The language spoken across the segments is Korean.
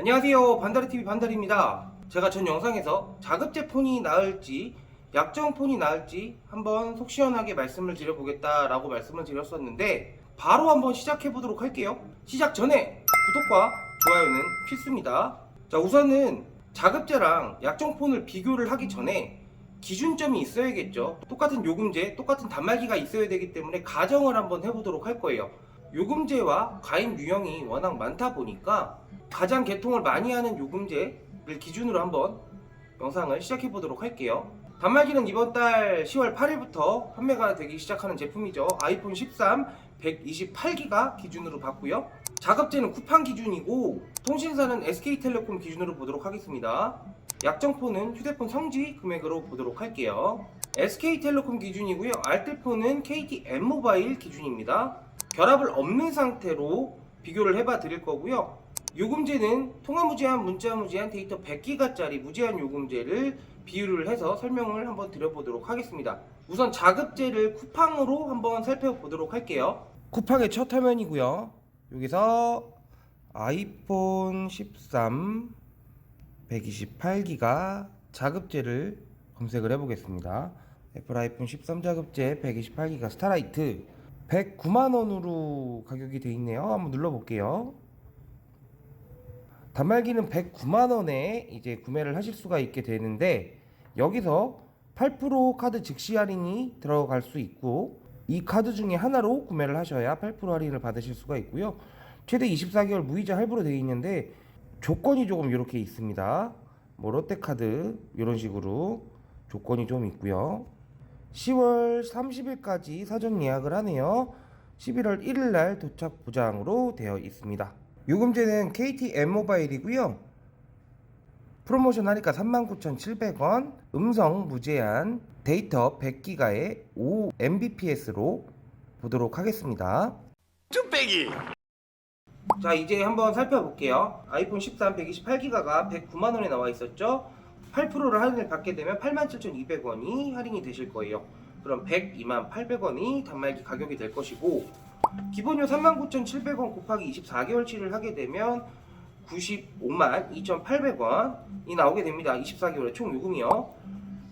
안녕하세요, 반다리TV 반다리입니다. 제가 전 영상에서 자급제 폰이 나을지 약정 폰이 나을지 한번 속 시원하게 말씀을 드려보겠다라고 말씀을 드렸었는데, 바로 한번 시작해 보도록 할게요. 시작 전에 구독과 좋아요는 필수입니다. 자, 우선은 자급제랑 약정 폰을 비교를 하기 전에 기준점이 있어야겠죠. 똑같은 요금제, 똑같은 단말기가 있어야 되기 때문에 가정을 한번 해보도록 할 거예요. 요금제와 가입 유형이 워낙 많다 보니까 가장 개통을 많이 하는 요금제를 기준으로 한번 영상을 시작해 보도록 할게요. 단말기는 이번 달 10월 8일부터 판매가 되기 시작하는 제품이죠. 아이폰 13 128기가 기준으로 봤고요. 자급제는 쿠팡 기준이고 통신사는 SK텔레콤 기준으로 보도록 하겠습니다. 약정폰은 휴대폰 성지 금액으로 보도록 할게요. SK텔레콤 기준이고요. 알뜰폰은 KT M모바일 기준입니다. 결합을 없는 상태로 비교를 해봐 드릴 거고요. 요금제는 통화 무제한, 문자 무제한, 데이터 100기가짜리 무제한 요금제를 비율을 해서 설명을 한번 드려보도록 하겠습니다. 우선 자급제를 쿠팡으로 한번 살펴보도록 할게요. 쿠팡의 첫 화면이고요. 여기서 아이폰 13 128기가 자급제를 검색을 해보겠습니다. 애플 아이폰 13 자급제 128기가 스타라이트 109만원으로 가격이 되어 있네요. 한번 눌러볼게요. 단말기는 109만원에 이제 구매를 하실 수가 있게 되는데, 여기서 8% 카드 즉시 할인이 들어갈 수 있고, 이 카드 중에 하나로 구매를 하셔야 8% 할인을 받으실 수가 있고요. 최대 24개월 무이자 할부로 되어 있는데 조건이 조금 이렇게 있습니다. 뭐 롯데카드 이런 식으로 조건이 좀 있고요. 10월 30일까지 사전 예약을 하네요. 11월 1일날 도착 보장으로 되어 있습니다. 요금제는 KT M모바일이고요. 프로모션 하니까 39,700원, 음성 무제한, 데이터 100기가에 5mbps로 보도록 하겠습니다. 쭈빼기! 자, 이제 한번 살펴볼게요. 아이폰 13 128기가가 109만원에 나와 있었죠. 8%를 할인을 받게 되면 87,200원이 할인이 되실 거예요. 그럼 102만 800원이 단말기 가격이 될 것이고, 기본료 39,700원 곱하기 24개월치를 하게 되면 95만 2,800원이 나오게 됩니다. 24개월의 총 요금이요.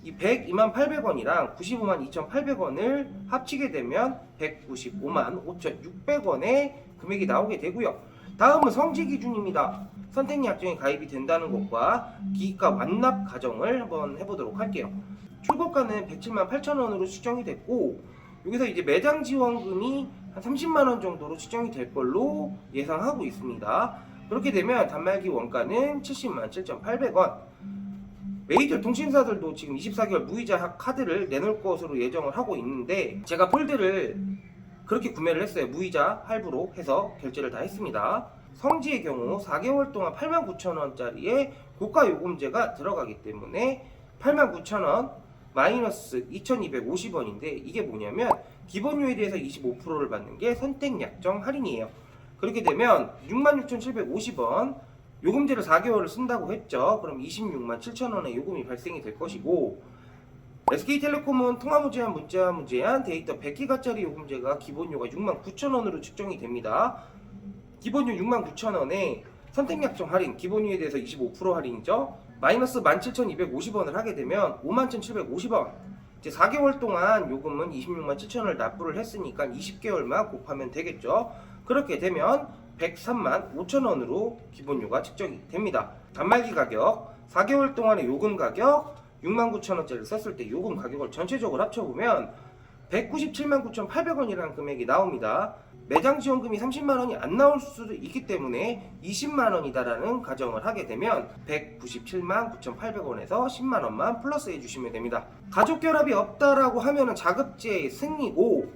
이 102만 800원이랑 95만 2,800원을 합치게 되면 195만 5,600원의 금액이 나오게 되고요. 다음은 성지 기준입니다. 선택 약정에 가입이 된다는 것과 기기가 완납 가정을 한번 해보도록 할게요. 출고가는 107만 8천원으로 추정이 됐고, 여기서 이제 매장 지원금이 한 30만원 정도로 추정이 될 걸로 예상하고 있습니다. 그렇게 되면 단말기 원가는 70만 7,800원. 메이저 통신사들도 지금 24개월 무이자 카드를 내놓을 것으로 예정을 하고 있는데, 제가 폴드를 그렇게 구매를 했어요. 무이자 할부로 해서 결제를 다 했습니다. 성지의 경우 4개월 동안 89,000원짜리의 고가 요금제가 들어가기 때문에 89,000원 마이너스 2,250원인데, 이게 뭐냐면 기본료에 대해서 25%를 받는 게 선택 약정 할인이에요. 그렇게 되면 66,750원, 요금제를 4개월을 쓴다고 했죠. 그럼 26만 7천원의 요금이 발생이 될 것이고, SK텔레콤은 통화 무제한, 문자 무제한, 데이터 100기가짜리 요금제가 기본료가 6만 9천원으로 측정이 됩니다. 기본료 6만 9천원에 선택 약정 할인, 기본료에 대해서 25% 할인이죠. 마이너스 17,250원을 하게 되면 51,750원. 이제 4개월 동안 요금은 26만 7천원을 납부를 했으니까 20개월만 곱하면 되겠죠. 그렇게 되면 103만 5천원으로 기본료가 측정이 됩니다. 단말기 가격, 4개월 동안의 요금 가격 6만 9천원짜리를 썼을 때 요금 가격을 전체적으로 합쳐보면 197만 9,800원이라는 금액이 나옵니다. 매장 지원금이 30만원이 안 나올 수도 있기 때문에 20만원이다라는 가정을 하게 되면 197만 9,800원에서 10만원만 플러스 해주시면 됩니다. 가족 결합이 없다라고 하면은 자급제의 승리고,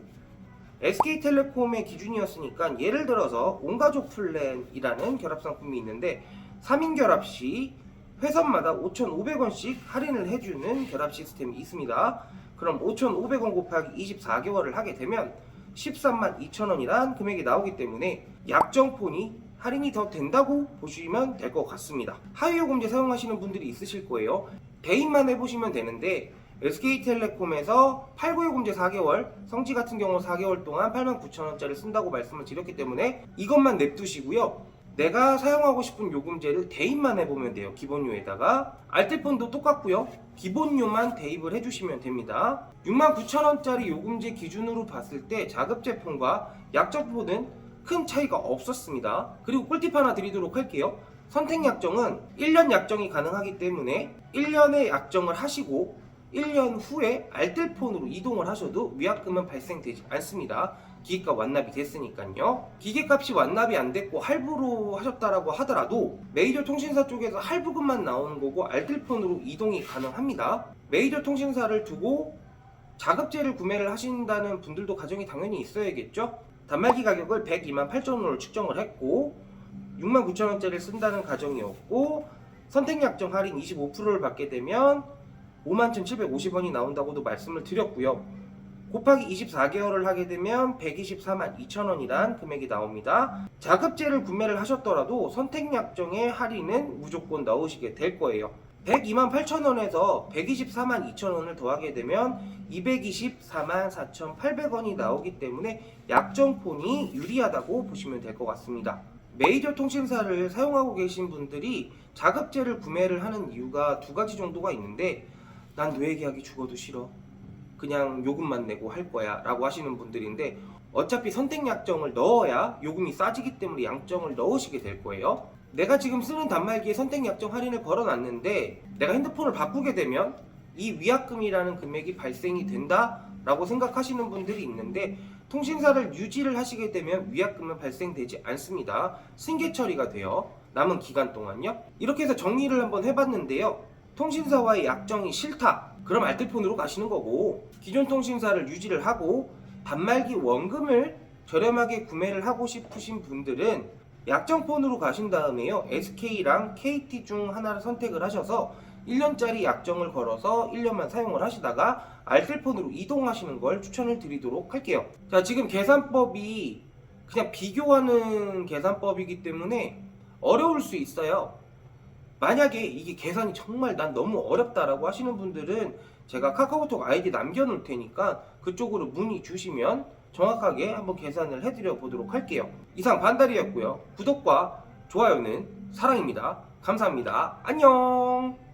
SK텔레콤의 기준이었으니까 예를 들어서 온가족 플랜이라는 결합 상품이 있는데, 3인 결합 시 회선마다 5,500원씩 할인을 해주는 결합 시스템이 있습니다. 그럼 5,500원 곱하기 24개월을 하게 되면 13만 2천원이란 금액이 나오기 때문에 약정폰이 할인이 더 된다고 보시면 될 것 같습니다. 하위요금제 사용하시는 분들이 있으실 거예요. 대입만 해보시면 되는데, SK텔레콤에서 89요금제 4개월, 성지 같은 경우 4개월 동안 89,000원짜리 쓴다고 말씀을 드렸기 때문에 이것만 냅두시고요. 내가 사용하고 싶은 요금제를 대입만 해보면 돼요. 기본료에다가 알뜰폰도 똑같고요. 기본료만 대입을 해주시면 됩니다. 69,000원짜리 요금제 기준으로 봤을 때 자급제폰과 약정폰은 큰 차이가 없었습니다. 그리고 꿀팁 하나 드리도록 할게요. 선택약정은 1년 약정이 가능하기 때문에 1년의 약정을 하시고 1년 후에 알뜰폰으로 이동을 하셔도 위약금은 발생되지 않습니다. 기계값 완납이 됐으니까요. 기계값이 완납이 안 됐고 할부로 하셨다라고 하더라도 메이저 통신사 쪽에서 할부금만 나오는 거고 알뜰폰으로 이동이 가능합니다. 메이저 통신사를 두고 자급제를 구매를 하신다는 분들도 가정이 당연히 있어야겠죠. 단말기 가격을 128,000원으로 측정을 했고 69,000원짜리를 쓴다는 가정이었고 선택약정 할인 25%를 받게 되면 51,750원이 나온다고도 말씀을 드렸고요. 곱하기 24개월을 하게 되면 124,2,000원이란 금액이 나옵니다. 자급제를 구매를 하셨더라도 선택약정의 할인은 무조건 넣으시게 될 거예요. 128,000원에서 124,2,000원을 더하게 되면 224,4,800원이 나오기 때문에 약정폰이 유리하다고 보시면 될 것 같습니다. 메이저 통신사를 사용하고 계신 분들이 자급제를 구매를 하는 이유가 두 가지 정도가 있는데 난 노예계약이 죽어도 싫어. 그냥 요금만 내고 할 거야 라고 하시는 분들인데 어차피 선택약정을 넣어야 요금이 싸지기 때문에 약정을 넣으시게 될 거예요. 내가 지금 쓰는 단말기에 선택약정 할인을 걸어놨는데 내가 핸드폰을 바꾸게 되면 이 위약금이라는 금액이 발생이 된다 라고 생각하시는 분들이 있는데 통신사를 유지를 하시게 되면 위약금은 발생되지 않습니다. 승계 처리가 돼요. 남은 기간 동안요. 이렇게 해서 정리를 한번 해봤는데요. 통신사와의 약정이 싫다. 그럼 알뜰폰으로 가시는 거고 기존 통신사를 유지를 하고 단말기 원금을 저렴하게 구매를 하고 싶으신 분들은 약정폰으로 가신 다음에요. SK랑 KT 중 하나를 선택을 하셔서 1년짜리 약정을 걸어서 1년만 사용을 하시다가 알뜰폰으로 이동하시는 걸 추천을 드리도록 할게요. 자, 지금 계산법이 그냥 비교하는 계산법이기 때문에 어려울 수 있어요. 만약에 이게 계산이 정말 난 너무 어렵다라고 하시는 분들은 제가 카카오톡 아이디 남겨놓을 테니까 그쪽으로 문의 주시면 정확하게 한번 계산을 해드려 보도록 할게요. 이상 반달이었고요. 구독과 좋아요는 사랑입니다. 감사합니다. 안녕.